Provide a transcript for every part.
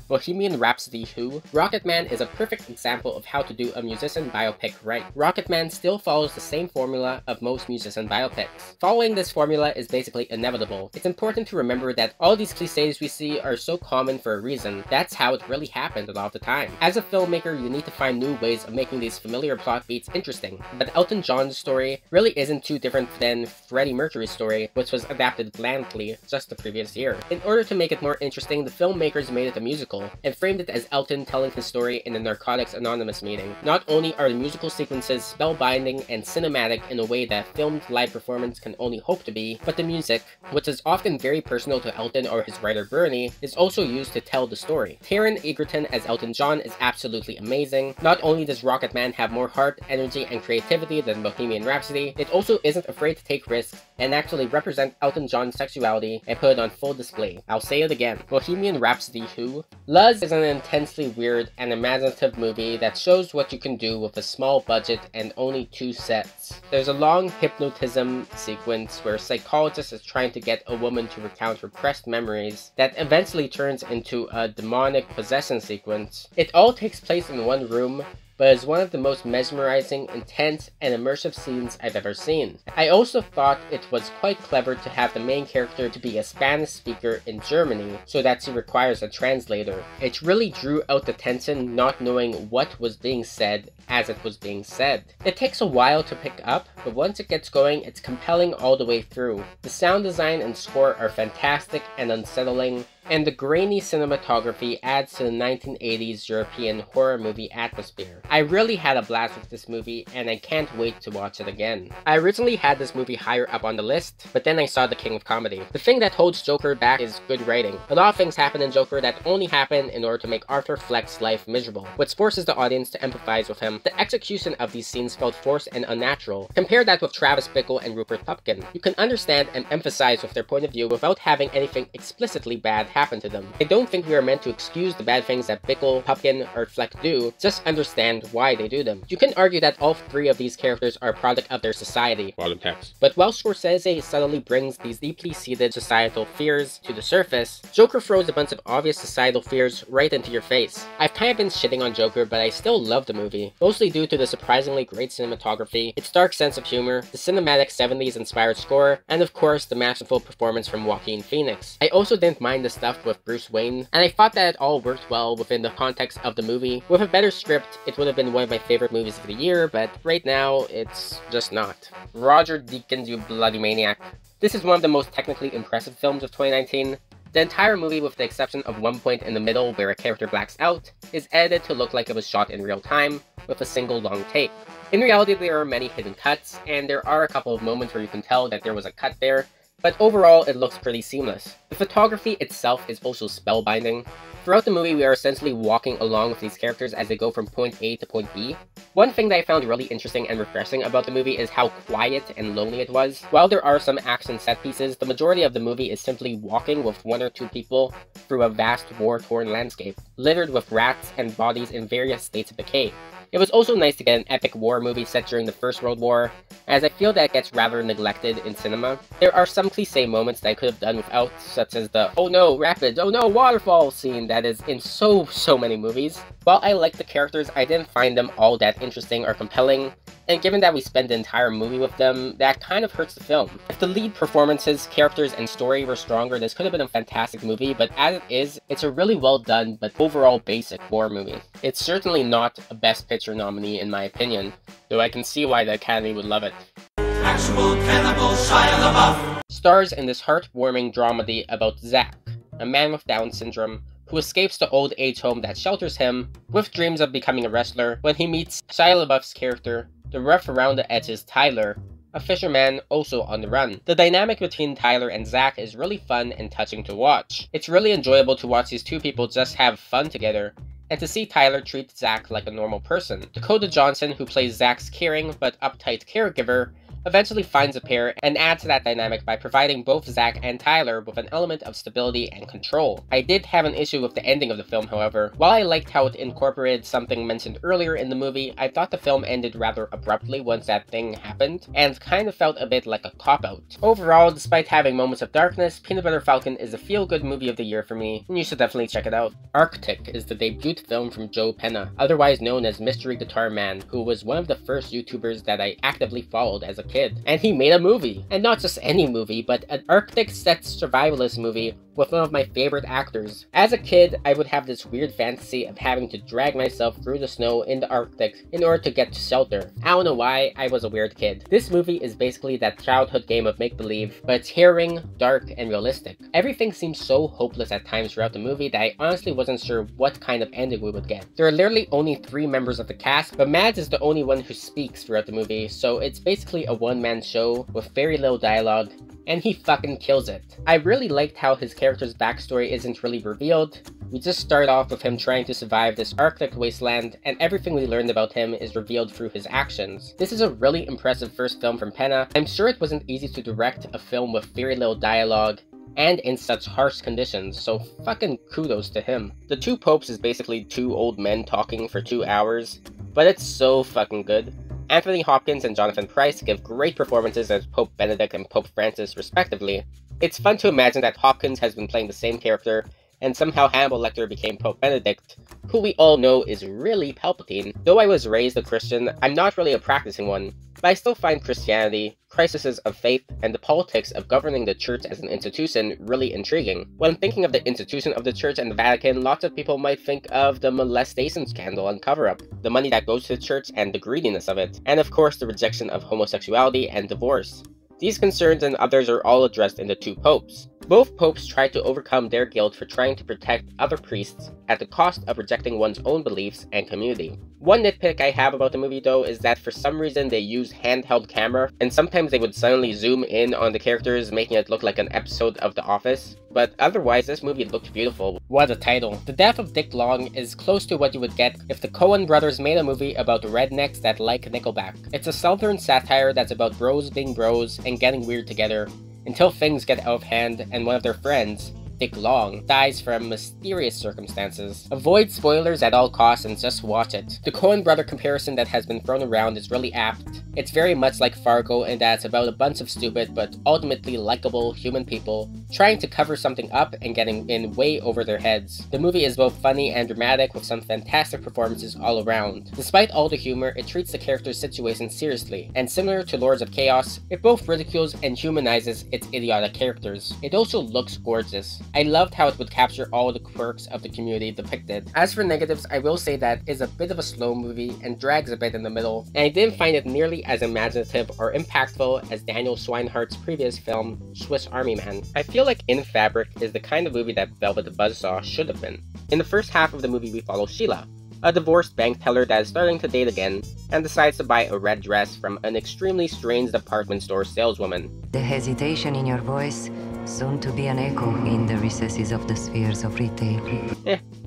Bohemian Rhapsody who? Rocketman is a perfect example of how to do a musician biopic right. Rocketman still follows the same formula of most musician biopics. Following this formula is basically inevitable. It's important to remember that all these cliches we see are so common for a reason. That's how it really happened a lot of the time. As a filmmaker, you need to find new ways of making these familiar plot beats interesting. But Elton John's story really isn't too different than Freddie Mercury's story, which was adapted blandly just the previous year. In order to make it more interesting, the filmmakers made it a musical, and framed it as Elton telling his story in a Narcotics Anonymous meeting. Not only are the musical sequences spellbinding and cinematic in a way that filmed live performance can only hope to be, but the music, which is often very personal to Elton or his writer Bernie, is also used to tell the story. Taron Egerton as Elton John is absolutely amazing. Not only does Rocketman have more heart, energy, and creativity than Bohemian Rhapsody, it also isn't afraid to take risks and actually represent Elton John's sexuality and put it on full display. I'll say it again. Bohemian Rhapsody who? Luz is an intensely weird and imaginative movie that shows what you can do with a small budget and only 2 sets. There's a long hypnotism sequence where a psychologist is trying to get a woman to recount repressed memories that eventually turns into a demonic possession sequence. It all takes place in one room, but is one of the most mesmerizing, intense, and immersive scenes I've ever seen. I also thought it was quite clever to have the main character to be a Spanish speaker in Germany, so that she requires a translator. It really drew out the tension not knowing what was being said as it was being said. It takes a while to pick up, but once it gets going, it's compelling all the way through. The sound design and score are fantastic and unsettling, and the grainy cinematography adds to the 1980s European horror movie atmosphere. I really had a blast with this movie, and I can't wait to watch it again. I originally had this movie higher up on the list, but then I saw The King of Comedy. The thing that holds Joker back is good writing. A lot of things happen in Joker that only happen in order to make Arthur Fleck's life miserable, which forces the audience to empathize with him. The execution of these scenes felt forced and unnatural. Compare that with Travis Bickle and Rupert Pupkin. You can understand and empathize with their point of view without having anything explicitly bad happen to them. I don't think we are meant to excuse the bad things that Bickle, Pupkin, or Fleck do, just understand why they do them. You can argue that all 3 of these characters are a product of their society, bottom text. But while Scorsese subtly brings these deeply seated societal fears to the surface, Joker throws a bunch of obvious societal fears right into your face. I've kind of been shitting on Joker, but I still love the movie, mostly due to the surprisingly great cinematography, its dark sense of humor, the cinematic 70s inspired score, and of course the masterful performance from Joaquin Phoenix. I also didn't mind the stuff with Bruce Wayne, and I thought that it all worked well within the context of the movie. With a better script, it would have been one of my favorite movies of the year, but right now, it's just not. Roger Deakins, you bloody maniac. This is one of the most technically impressive films of 2019. The entire movie, with the exception of one point in the middle where a character blacks out, is edited to look like it was shot in real time, with a single long take. In reality, there are many hidden cuts, and there are a couple of moments where you can tell that there was a cut there, but overall it looks pretty seamless. The photography itself is also spellbinding. Throughout the movie, we are essentially walking along with these characters as they go from point A to point B. One thing that I found really interesting and refreshing about the movie is how quiet and lonely it was. While there are some action set pieces, the majority of the movie is simply walking with 1 or 2 people through a vast war-torn landscape, littered with rats and bodies in various states of decay. It was also nice to get an epic war movie set during the First World War, as I feel that gets rather neglected in cinema. There are some cliché moments that I could have done without, such as the "oh no, rapids, oh no, waterfall" scene that is in so many movies. While I liked the characters, I didn't find them all that interesting or compelling, and given that we spend the entire movie with them, that kind of hurts the film. If the lead performances, characters, and story were stronger, this could have been a fantastic movie, but as it is, it's a really well done but overall basic war movie. It's certainly not a Best Picture nominee in my opinion, though I can see why the Academy would love it. Actual cannibal Shia LaBeouf stars in this heartwarming dramedy about Zach, a man with Down syndrome, who escapes the old age home that shelters him, with dreams of becoming a wrestler, when he meets Shia LaBeouf's character, the rough around the edges Tyler, a fisherman also on the run. The dynamic between Tyler and Zach is really fun and touching to watch. It's really enjoyable to watch these 2 people just have fun together, and to see Tyler treat Zach like a normal person. Dakota Johnson, who plays Zach's caring but uptight caregiver, eventually finds a pair and adds to that dynamic by providing both Zack and Tyler with an element of stability and control. I did have an issue with the ending of the film, however. While I liked how it incorporated something mentioned earlier in the movie, I thought the film ended rather abruptly once that thing happened, and kind of felt a bit like a cop-out. Overall, despite having moments of darkness, Peanut Butter Falcon is a feel-good movie of the year for me, and you should definitely check it out. Arctic is the debut film from Joe Penna, otherwise known as Mystery Guitar Man, who was one of the first YouTubers that I actively followed as a kid. And he made a movie! And not just any movie, but an Arctic-set survivalist movie with one of my favorite actors. As a kid, I would have this weird fantasy of having to drag myself through the snow in the Arctic in order to get to shelter. I don't know why, I was a weird kid. This movie is basically that childhood game of make-believe, but it's harrowing, dark, and realistic. Everything seems so hopeless at times throughout the movie that I honestly wasn't sure what kind of ending we would get. There are literally only 3 members of the cast, but Mads is the only one who speaks throughout the movie, so it's basically a one-man show with very little dialogue, and he fucking kills it. I really liked how his character's backstory isn't really revealed. We just start off with him trying to survive this Arctic wasteland, and everything we learned about him is revealed through his actions. This is a really impressive first film from Penna. I'm sure it wasn't easy to direct a film with very little dialogue, and in such harsh conditions, so fucking kudos to him. The Two Popes is basically 2 old men talking for 2 hours, but it's so fucking good. Anthony Hopkins and Jonathan Pryce give great performances as Pope Benedict and Pope Francis respectively. It's fun to imagine that Hopkins has been playing the same character, and somehow Hannibal Lecter became Pope Benedict, who we all know is really Palpatine. Though I was raised a Christian, I'm not really a practicing one, but I still find Christianity, crises of faith, and the politics of governing the church as an institution really intriguing. When thinking of the institution of the church and the Vatican, lots of people might think of the molestation scandal and cover-up, the money that goes to the church and the greediness of it, and of course the rejection of homosexuality and divorce. These concerns and others are all addressed in the Two Popes. Both popes tried to overcome their guilt for trying to protect other priests at the cost of rejecting one's own beliefs and community. One nitpick I have about the movie though is that for some reason they use handheld camera, and sometimes they would suddenly zoom in on the characters, making it look like an episode of The Office. But otherwise, this movie looked beautiful. What a title. The Death of Dick Long is close to what you would get if the Coen brothers made a movie about rednecks that like Nickelback. It's a southern satire that's about bros being bros and getting weird together, until things get out of hand and one of their friends, Dick Long, dies from mysterious circumstances. Avoid spoilers at all costs and just watch it. The Coen brother comparison that has been thrown around is really apt. It's very much like Fargo in that it's about a bunch of stupid but ultimately likable human people trying to cover something up and getting in way over their heads. The movie is both funny and dramatic with some fantastic performances all around. Despite all the humor, it treats the characters' situation seriously, and similar to Lords of Chaos, it both ridicules and humanizes its idiotic characters. It also looks gorgeous. I loved how it would capture all the quirks of the community depicted. As for negatives, I will say that it's a bit of a slow movie and drags a bit in the middle, and I didn't find it nearly as imaginative or impactful as Daniel Schweinhardt's previous film, Swiss Army Man. I feel like In Fabric is the kind of movie that Velvet the Buzzsaw should have been. In the first half of the movie we follow Sheila, a divorced bank teller that is starting to date again, and decides to buy a red dress from an extremely strange department store saleswoman. The hesitation in your voice, soon to be an echo in the recesses of the spheres of retail.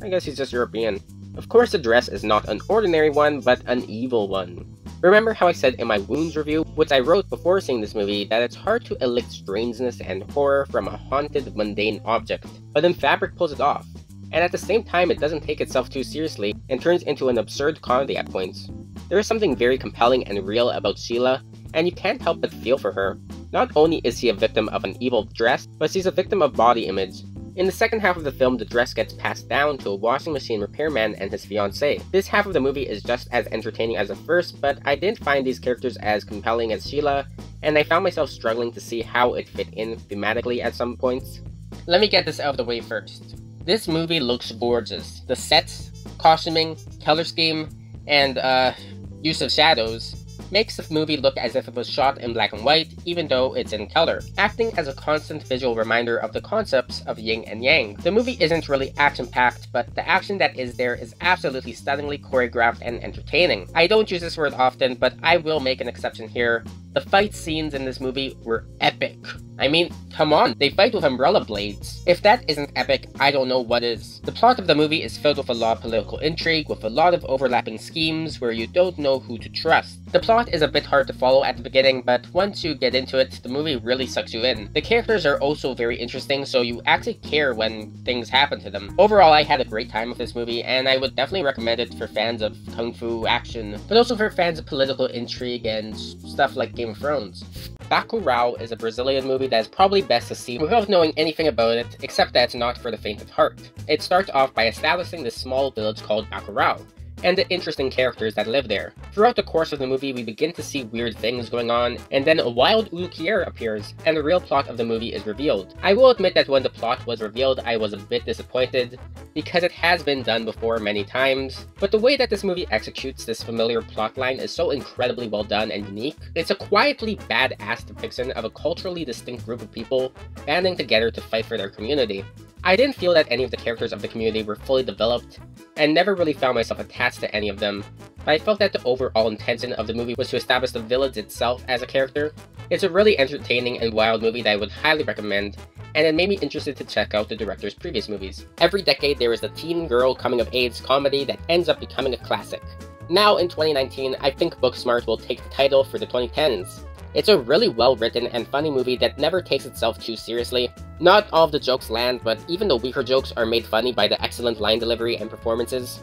I guess he's just European. Of course the dress is not an ordinary one, but an evil one. Remember how I said in my Wounds review, which I wrote before seeing this movie, that it's hard to elicit strangeness and horror from a haunted, mundane object, but In Fabric pulls it off. And at the same time, it doesn't take itself too seriously and turns into an absurd comedy at points. There is something very compelling and real about Sheila, and you can't help but feel for her. Not only is she a victim of an evil dress, but she's a victim of body image. In the second half of the film, the dress gets passed down to a washing machine repairman and his fiancée. This half of the movie is just as entertaining as the first, but I didn't find these characters as compelling as Sheila, and I found myself struggling to see how it fit in thematically at some points. Let me get this out of the way first. This movie looks gorgeous. The sets, costuming, color scheme, and use of shadows makes the movie look as if it was shot in black and white, even though it's in color, acting as a constant visual reminder of the concepts of yin and yang. The movie isn't really action-packed, but the action that is there is absolutely stunningly choreographed and entertaining. I don't use this word often, but I will make an exception here. The fight scenes in this movie were epic. I mean, come on, they fight with umbrella blades. If that isn't epic, I don't know what is. The plot of the movie is filled with a lot of political intrigue, with a lot of overlapping schemes where you don't know who to trust. The plot is a bit hard to follow at the beginning, but once you get into it, the movie really sucks you in. The characters are also very interesting, so you actually care when things happen to them. Overall, I had a great time with this movie, and I would definitely recommend it for fans of kung fu action, but also for fans of political intrigue and stuff like Game of Thrones. Bacurau is a Brazilian movie that is probably best to see without knowing anything about it, except that it's not for the faint of heart. It starts off by establishing this small village called Bacurau, and the interesting characters that live there. Throughout the course of the movie, we begin to see weird things going on, and then a wild Luce appears, and the real plot of the movie is revealed. I will admit that when the plot was revealed, I was a bit disappointed, because it has been done before many times, but the way that this movie executes this familiar plotline is so incredibly well done and unique. It's a quietly badass depiction of a culturally distinct group of people banding together to fight for their community. I didn't feel that any of the characters of the community were fully developed, and never really found myself attached to any of them, but I felt that the overall intention of the movie was to establish the village itself as a character. It's a really entertaining and wild movie that I would highly recommend, and it made me interested to check out the director's previous movies. Every decade there is a teen girl coming-of-age comedy that ends up becoming a classic. Now in 2019, I think Booksmart will take the title for the 2010s. It's a really well-written and funny movie that never takes itself too seriously. Not all of the jokes land, but even the weaker jokes are made funny by the excellent line delivery and performances.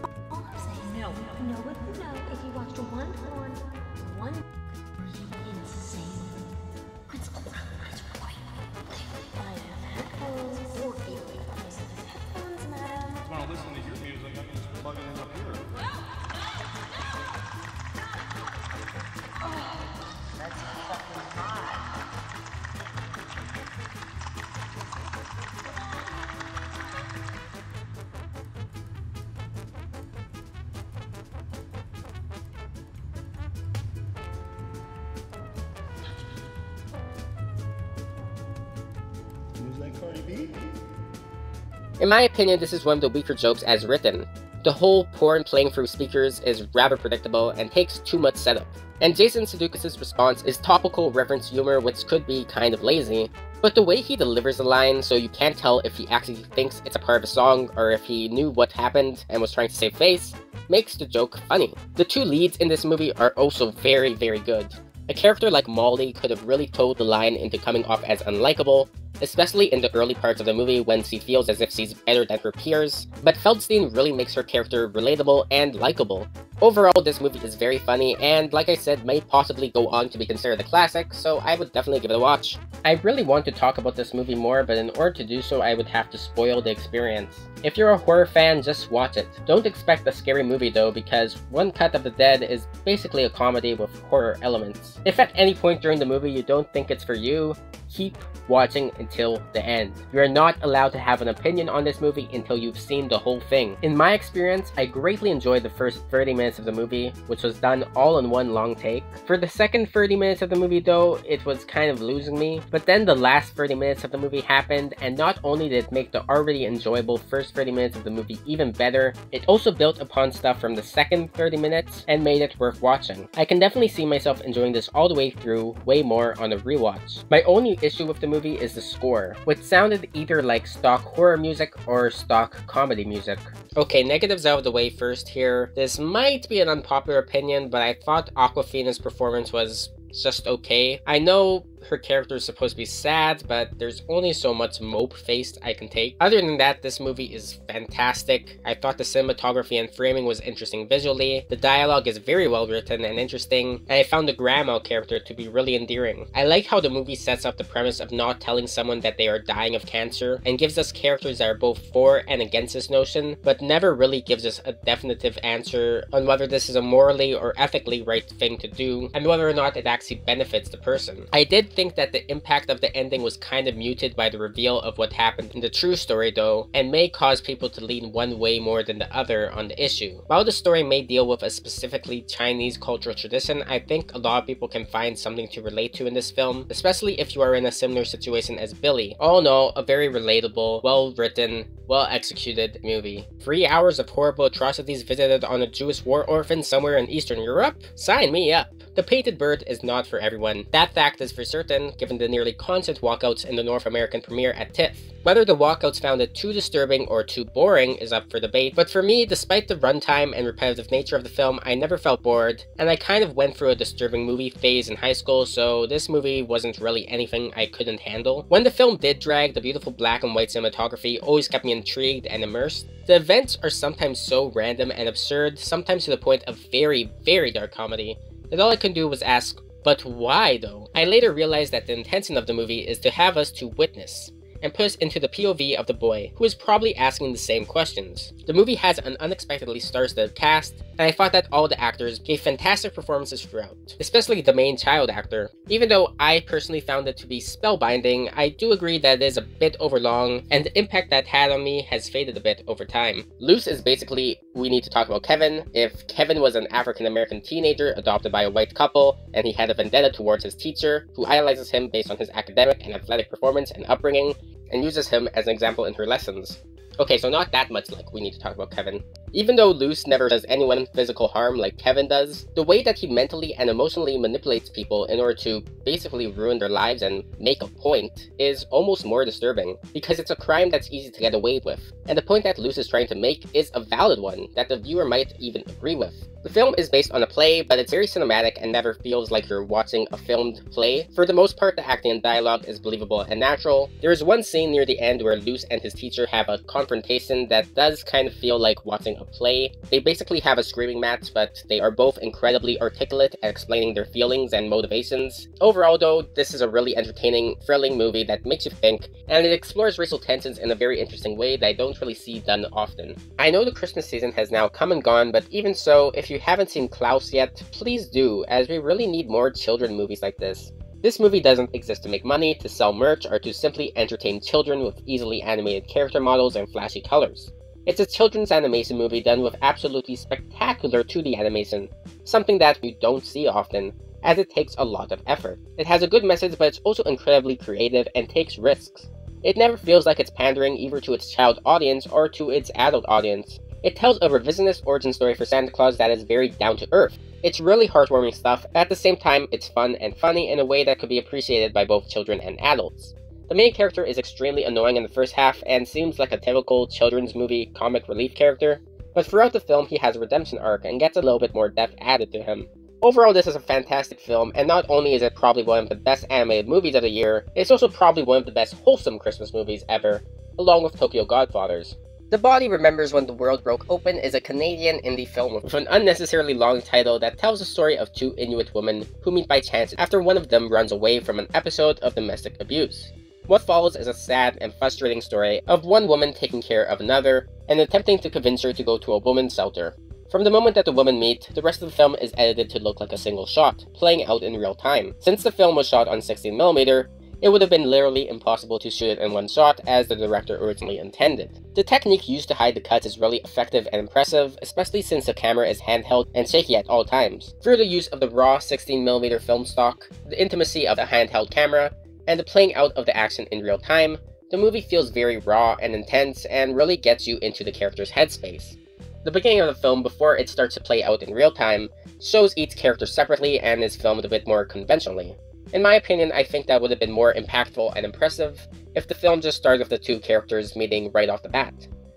In my opinion, this is one of the weaker jokes as written. The whole porn playing through speakers is rather predictable and takes too much setup. And Jason Sudeikis' response is topical reference humor which could be kind of lazy, but the way he delivers the line so you can't tell if he actually thinks it's a part of a song or if he knew what happened and was trying to save face, makes the joke funny. The two leads in this movie are also very, very good. A character like Molly could have really told the line into coming off as unlikable, especially in the early parts of the movie when she feels as if she's better than her peers, but Feldstein really makes her character relatable and likable. Overall, this movie is very funny, and like I said, may possibly go on to be considered a classic, so I would definitely give it a watch. I really want to talk about this movie more, but in order to do so, I would have to spoil the experience. If you're a horror fan, just watch it. Don't expect a scary movie though, because One Cut of the Dead is basically a comedy with horror elements. If at any point during the movie you don't think it's for you, keep watching until the end. You are not allowed to have an opinion on this movie until you've seen the whole thing. In my experience, I greatly enjoyed the first 30 minutes of the movie, which was done all in one long take. For the second 30 minutes of the movie though, it was kind of losing me, but then the last 30 minutes of the movie happened, and not only did it make the already enjoyable first 30 minutes of the movie even better, it also built upon stuff from the second 30 minutes and made it worth watching. I can definitely see myself enjoying this all the way through, way more on a rewatch. My only issue with the movie is the score, which sounded either like stock horror music or stock comedy music. Okay, negatives out of the way first here. This might be an unpopular opinion, but I thought Awkwafina's performance was just okay. I know her character is supposed to be sad, but there's only so much mope-faced I can take. Other than that, this movie is fantastic. I thought the cinematography and framing was interesting visually, the dialogue is very well written and interesting, and I found the grandma character to be really endearing. I like how the movie sets up the premise of not telling someone that they are dying of cancer, and gives us characters that are both for and against this notion, but never really gives us a definitive answer on whether this is a morally or ethically right thing to do, and whether or not it actually benefits the person. I did think that the impact of the ending was kind of muted by the reveal of what happened in the true story though, and may cause people to lean one way more than the other on the issue. While the story may deal with a specifically Chinese cultural tradition, I think a lot of people can find something to relate to in this film, especially if you are in a similar situation as Billy. All in all, a very relatable, well-written, well-executed movie. 3 hours of horrible atrocities visited on a Jewish war orphan somewhere in Eastern Europe? Sign me up! The Painted Bird is not for everyone. That fact is for certain, given the nearly constant walkouts in the North American premiere at TIFF. Whether the walkouts found it too disturbing or too boring is up for debate, but for me, despite the runtime and repetitive nature of the film, I never felt bored, and I kind of went through a disturbing movie phase in high school, so this movie wasn't really anything I couldn't handle. When the film did drag, the beautiful black and white cinematography always kept me intrigued and immersed. The events are sometimes so random and absurd, sometimes to the point of very, very dark comedy, that all I could do was ask, but why though? I later realized that the intention of the movie is to have us to witness, and put us into the POV of the boy, who is probably asking the same questions. The movie has an unexpectedly star-studded cast, and I thought that all the actors gave fantastic performances throughout, especially the main child actor. Even though I personally found it to be spellbinding, I do agree that it is a bit overlong, and the impact that had on me has faded a bit over time. Luce is basically, we need to talk about Kevin. If Kevin was an African-American teenager adopted by a white couple, and he had a vendetta towards his teacher, who idolizes him based on his academic and athletic performance and upbringing, and uses him as an example in her lessons. Okay, so not that much like we need to talk about Kevin. Even though Luce never does anyone physical harm like Kevin does, the way that he mentally and emotionally manipulates people in order to basically ruin their lives and make a point is almost more disturbing, because it's a crime that's easy to get away with, and the point that Luce is trying to make is a valid one that the viewer might even agree with. The film is based on a play, but it's very cinematic and never feels like you're watching a filmed play. For the most part, the acting and dialogue is believable and natural. There is one scene near the end where Luce and his teacher have a confrontation that does kind of feel like watching a play. They basically have a screaming match, but they are both incredibly articulate at explaining their feelings and motivations. Overall though, this is a really entertaining, thrilling movie that makes you think, and it explores racial tensions in a very interesting way that I don't really see done often. I know the Christmas season has now come and gone, but even so, if you haven't seen Klaus yet, please do, as we really need more children movies like this. This movie doesn't exist to make money, to sell merch, or to simply entertain children with easily animated character models and flashy colors. It's a children's animation movie done with absolutely spectacular 2D animation, something that you don't see often, as it takes a lot of effort. It has a good message, but it's also incredibly creative and takes risks. It never feels like it's pandering either to its child audience or to its adult audience. It tells a revisionist origin story for Santa Claus that is very down-to-earth. It's really heartwarming stuff, at the same time it's fun and funny in a way that could be appreciated by both children and adults. The main character is extremely annoying in the first half and seems like a typical children's movie comic relief character, but throughout the film he has a redemption arc and gets a little bit more depth added to him. Overall, this is a fantastic film, and not only is it probably one of the best animated movies of the year, it's also probably one of the best wholesome Christmas movies ever, along with Tokyo Godfathers. The Body Remembers When the World Broke Open is a Canadian indie film with an unnecessarily long title that tells the story of two Inuit women who meet by chance after one of them runs away from an episode of domestic abuse. What follows is a sad and frustrating story of one woman taking care of another and attempting to convince her to go to a woman's shelter. From the moment that the women meet, the rest of the film is edited to look like a single shot, playing out in real time. Since the film was shot on 16mm, it would have been literally impossible to shoot it in one shot as the director originally intended. The technique used to hide the cuts is really effective and impressive, especially since the camera is handheld and shaky at all times. Through the use of the raw 16mm film stock, the intimacy of the handheld camera, and the playing out of the action in real time, the movie feels very raw and intense and really gets you into the character's headspace. The beginning of the film, before it starts to play out in real time, shows each character separately and is filmed a bit more conventionally. In my opinion, I think that would have been more impactful and impressive if the film just started with the two characters meeting right off the bat.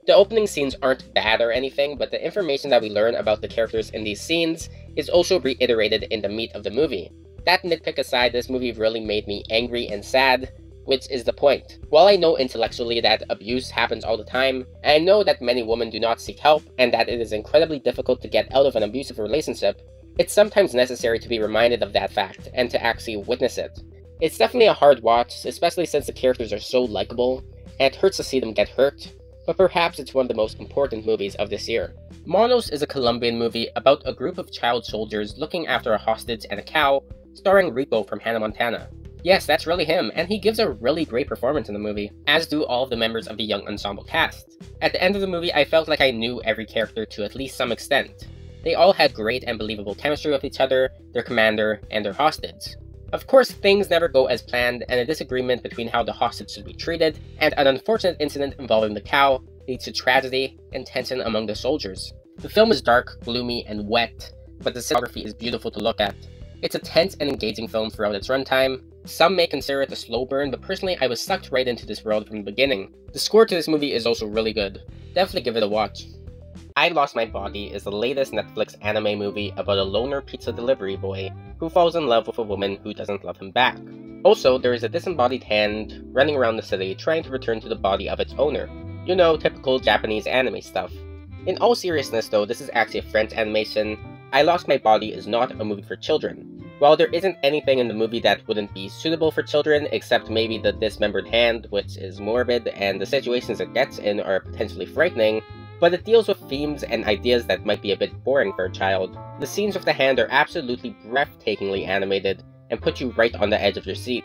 The opening scenes aren't bad or anything, but the information that we learn about the characters in these scenes is also reiterated in the meat of the movie. That nitpick aside, this movie really made me angry and sad, which is the point. While I know intellectually that abuse happens all the time, and I know that many women do not seek help, and that it is incredibly difficult to get out of an abusive relationship, it's sometimes necessary to be reminded of that fact, and to actually witness it. It's definitely a hard watch, especially since the characters are so likable, and it hurts to see them get hurt, but perhaps it's one of the most important movies of this year. Monos is a Colombian movie about a group of child soldiers looking after a hostage and a cow, starring Rico from Hannah Montana. Yes, that's really him, and he gives a really great performance in the movie, as do all of the members of the young ensemble cast. At the end of the movie, I felt like I knew every character to at least some extent. They all had great and believable chemistry with each other, their commander, and their hostage. Of course, things never go as planned, and a disagreement between how the hostage should be treated, and an unfortunate incident involving the cow, leads to tragedy and tension among the soldiers. The film is dark, gloomy, and wet, but the cinematography is beautiful to look at. It's a tense and engaging film throughout its runtime. Some may consider it a slow burn, but personally I was sucked right into this world from the beginning. The score to this movie is also really good. Definitely give it a watch. I Lost My Body is the latest Netflix anime movie about a loner pizza delivery boy who falls in love with a woman who doesn't love him back. Also, there is a disembodied hand running around the city trying to return to the body of its owner. You know, typical Japanese anime stuff. In all seriousness though, this is actually a French animation. I Lost My Body is not a movie for children. While there isn't anything in the movie that wouldn't be suitable for children, except maybe the dismembered hand, which is morbid, and the situations it gets in are potentially frightening, but it deals with themes and ideas that might be a bit boring for a child. The scenes with the hand are absolutely breathtakingly animated, and put you right on the edge of your seat.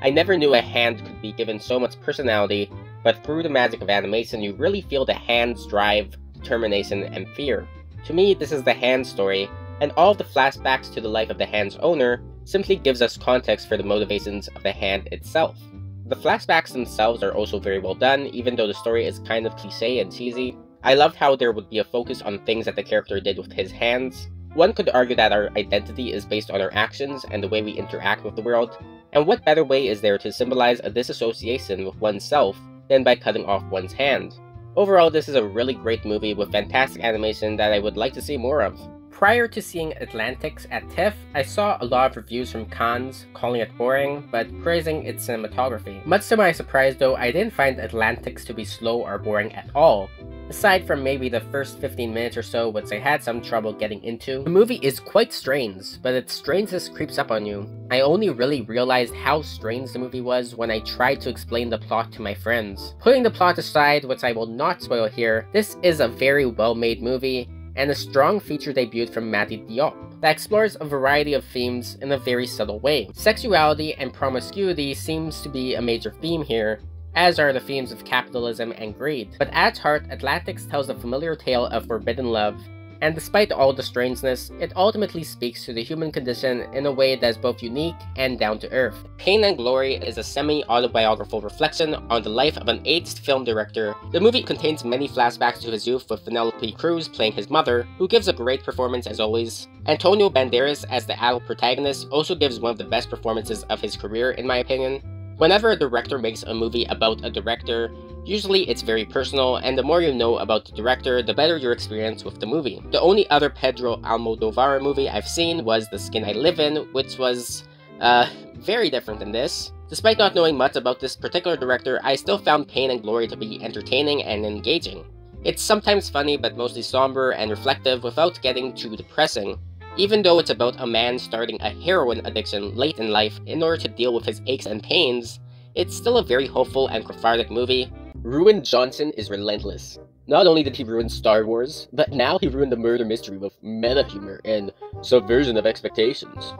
I never knew a hand could be given so much personality, but through the magic of animation you really feel the hand's drive, determination, and fear. To me, this is the hand story, and all of the flashbacks to the life of the hand's owner simply gives us context for the motivations of the hand itself. The flashbacks themselves are also very well done, even though the story is kind of cliché and cheesy. I loved how there would be a focus on things that the character did with his hands. One could argue that our identity is based on our actions and the way we interact with the world, and what better way is there to symbolize a disassociation with oneself than by cutting off one's hand? Overall, this is a really great movie with fantastic animation that I would like to see more of. Prior to seeing Atlantics at TIFF, I saw a lot of reviews from cons calling it boring, but praising its cinematography. Much to my surprise though, I didn't find Atlantics to be slow or boring at all. Aside from maybe the first 15 minutes or so, which I had some trouble getting into, the movie is quite strange, but its strangeness creeps up on you. I only really realized how strange the movie was when I tried to explain the plot to my friends. Putting the plot aside, which I will not spoil here, this is a very well-made movie, and a strong feature debut from Mati Diop that explores a variety of themes in a very subtle way. Sexuality and promiscuity seems to be a major theme here, as are the themes of capitalism and greed. But at its heart, Atlantics tells a familiar tale of forbidden love, and despite all the strangeness, it ultimately speaks to the human condition in a way that is both unique and down-to-earth. Pain and Glory is a semi-autobiographical reflection on the life of an aged film director. The movie contains many flashbacks to his youth, with Penelope Cruz playing his mother, who gives a great performance as always. Antonio Banderas as the adult protagonist also gives one of the best performances of his career in my opinion. Whenever a director makes a movie about a director, usually it's very personal, and the more you know about the director, the better your experience with the movie. The only other Pedro Almodovar movie I've seen was The Skin I Live In, which was, very different than this. Despite not knowing much about this particular director, I still found Pain and Glory to be entertaining and engaging. It's sometimes funny, but mostly somber and reflective without getting too depressing. Even though it's about a man starting a heroin addiction late in life in order to deal with his aches and pains, it's still a very hopeful and cathartic movie. Ruin Johnson is relentless. Not only did he ruin Star Wars, but now he ruined the murder mystery with meta humor and subversion of expectations.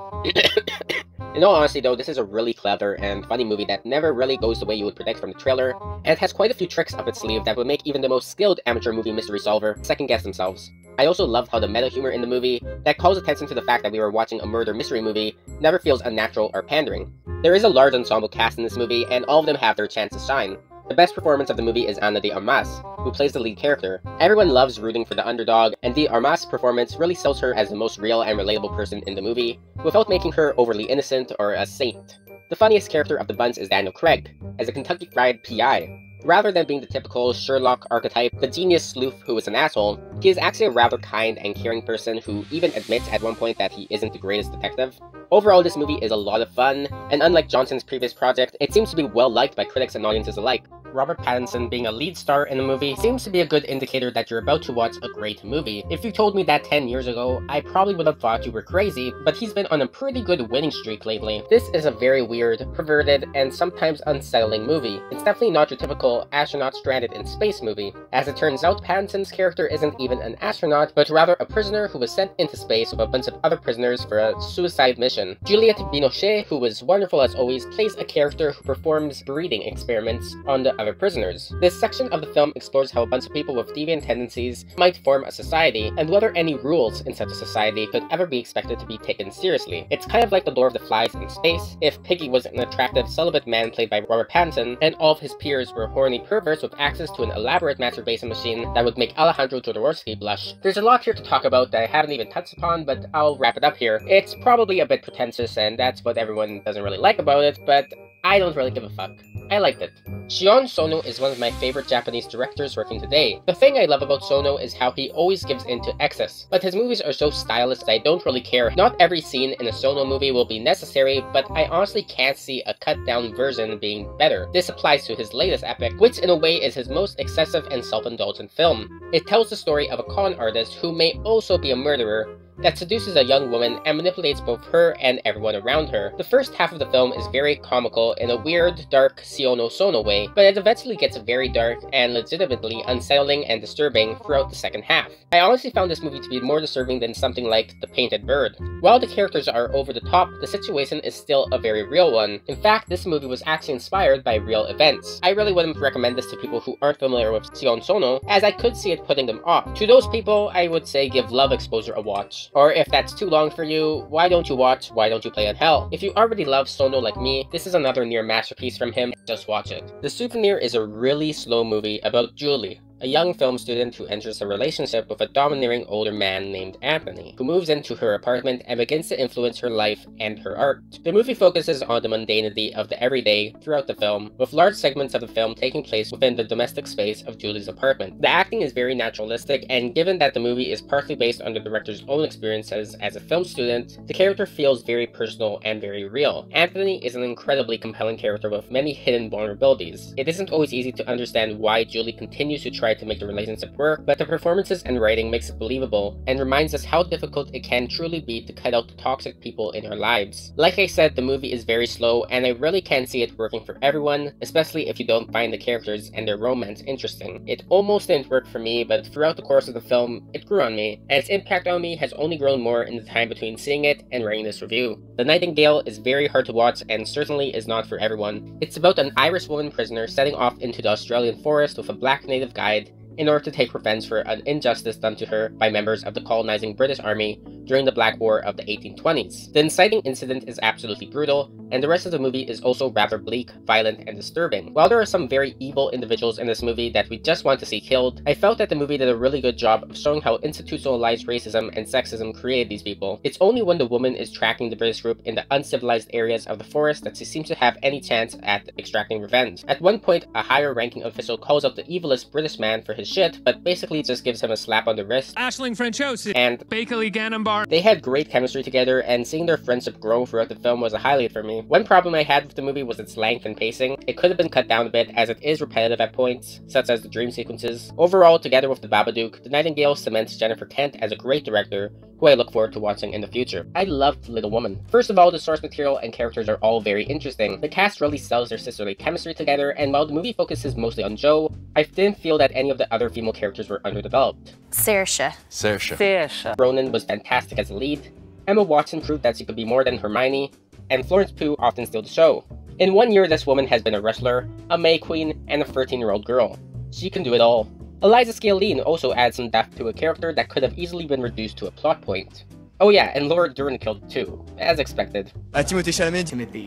In all honesty though, this is a really clever and funny movie that never really goes the way you would predict from the trailer, and it has quite a few tricks up its sleeve that would make even the most skilled amateur movie mystery solver second guess themselves. I also love how the meta humor in the movie, that calls attention to the fact that we were watching a murder mystery movie, never feels unnatural or pandering. There is a large ensemble cast in this movie, and all of them have their chance to shine. The best performance of the movie is Ana de Armas, who plays the lead character. Everyone loves rooting for the underdog, and de Armas' performance really sells her as the most real and relatable person in the movie, without making her overly innocent or a saint. The funniest character of the bunch is Daniel Craig, as a Kentucky Fried PI. Rather than being the typical Sherlock archetype, the genius sleuth who is an asshole, he is actually a rather kind and caring person who even admits at one point that he isn't the greatest detective. Overall, this movie is a lot of fun, and unlike Johnson's previous project, it seems to be well liked by critics and audiences alike. Robert Pattinson being a lead star in a movie seems to be a good indicator that you're about to watch a great movie. If you told me that 10 years ago, I probably would have thought you were crazy, but he's been on a pretty good winning streak lately. This is a very weird, perverted, and sometimes unsettling movie. It's definitely not your typical astronaut stranded in space movie. As it turns out, Pattinson's character isn't even an astronaut, but rather a prisoner who was sent into space with a bunch of other prisoners for a suicide mission. Juliette Binoche, who was wonderful as always, plays a character who performs breeding experiments on the other prisoners. This section of the film explores how a bunch of people with deviant tendencies might form a society, and whether any rules in such a society could ever be expected to be taken seriously. It's kind of like the Lord of the Flies in space, if Piggy was an attractive celibate man played by Robert Pattinson, and all of his peers were horny perverts with access to an elaborate masturbation machine that would make Alejandro Jodorowsky blush. There's a lot here to talk about that I haven't even touched upon, but I'll wrap it up here. It's probably a bit pretentious, and that's what everyone doesn't really like about it, but I don't really give a fuck. I liked it. Shion Sono is one of my favorite Japanese directors working today. The thing I love about Sono is how he always gives in to excess, but his movies are so stylish that I don't really care. Not every scene in a Sono movie will be necessary, but I honestly can't see a cut-down version being better. This applies to his latest epic, which in a way is his most excessive and self-indulgent film. It tells the story of a con artist who may also be a murderer, that seduces a young woman and manipulates both her and everyone around her. The first half of the film is very comical in a weird, dark Siono Sono way, but it eventually gets very dark and legitimately unsettling and disturbing throughout the second half. I honestly found this movie to be more disturbing than something like The Painted Bird. While the characters are over the top, the situation is still a very real one. In fact, this movie was actually inspired by real events. I really wouldn't recommend this to people who aren't familiar with Sion Sono, as I could see it putting them off. To those people, I would say give Love Exposure a watch. Or if that's too long for you, why don't you watch Why Don't You Play in Hell? If you already love Sono like me, this is another near masterpiece from him, just watch it. The Souvenir is a really slow movie about Julie, a young film student who enters a relationship with a domineering older man named Anthony, who moves into her apartment and begins to influence her life and her art. The movie focuses on the mundanity of the everyday throughout the film, with large segments of the film taking place within the domestic space of Julie's apartment. The acting is very naturalistic, and given that the movie is partly based on the director's own experiences as a film student, the character feels very personal and very real. Anthony is an incredibly compelling character with many hidden vulnerabilities. It isn't always easy to understand why Julie continues to try to make the relationship work, but the performances and writing makes it believable and reminds us how difficult it can truly be to cut out the toxic people in our lives. Like I said, the movie is very slow, and I really can't see it working for everyone, especially if you don't find the characters and their romance interesting. It almost didn't work for me, but throughout the course of the film, it grew on me, and its impact on me has only grown more in the time between seeing it and writing this review. The Nightingale is very hard to watch and certainly is not for everyone. It's about an Irish woman prisoner setting off into the Australian forest with a black native guide in order to take revenge for an injustice done to her by members of the colonizing British Army during the Black War of the 1820s. The inciting incident is absolutely brutal, and the rest of the movie is also rather bleak, violent, and disturbing. While there are some very evil individuals in this movie that we just want to see killed, I felt that the movie did a really good job of showing how institutionalized racism and sexism created these people. It's only when the woman is tracking the British group in the uncivilized areas of the forest that she seems to have any chance at extracting revenge. At one point, a higher ranking official calls out the evilest British man for his shit, but basically just gives him a slap on the wrist. Ashling Franchosi And Bakerly Gannon-Bar. They had great chemistry together, and seeing their friendship grow throughout the film was a highlight for me. One problem I had with the movie was its length and pacing. It could have been cut down a bit, as it is repetitive at points, such as the dream sequences. Overall, together with The Babadook, The Nightingale cements Jennifer Kent as a great director, who I look forward to watching in the future. I loved Little Woman. First of all, the source material and characters are all very interesting. The cast really sells their sisterly chemistry together, and while the movie focuses mostly on Jo, I didn't feel that any of the other female characters were underdeveloped. Saoirse. Ronan was fantastic as a lead. Emma Watson proved that she could be more than Hermione, and Florence Pugh often steals the show. In 1 year, this woman has been a wrestler, a May Queen, and a 13-year-old girl. She can do it all. Eliza Scalene also adds some depth to a character that could have easily been reduced to a plot point. Oh yeah, and Laura Dern killed too, as expected. Timothée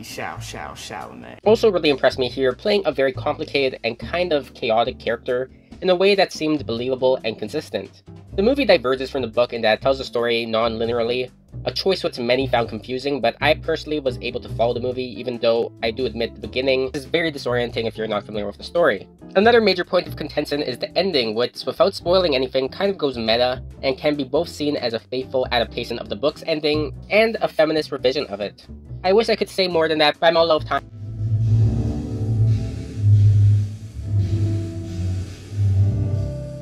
Chalamet. Also really impressed me here, playing a very complicated and kind of chaotic character in a way that seemed believable and consistent. The movie diverges from the book in that it tells the story non-linearly, a choice which many found confusing, but I personally was able to follow the movie, even though I do admit the beginning is very disorienting if you're not familiar with the story. Another major point of contention is the ending, which, without spoiling anything, kind of goes meta, and can be both seen as a faithful adaptation of the book's ending, and a feminist revision of it. I wish I could say more than that, but I'm all out of time.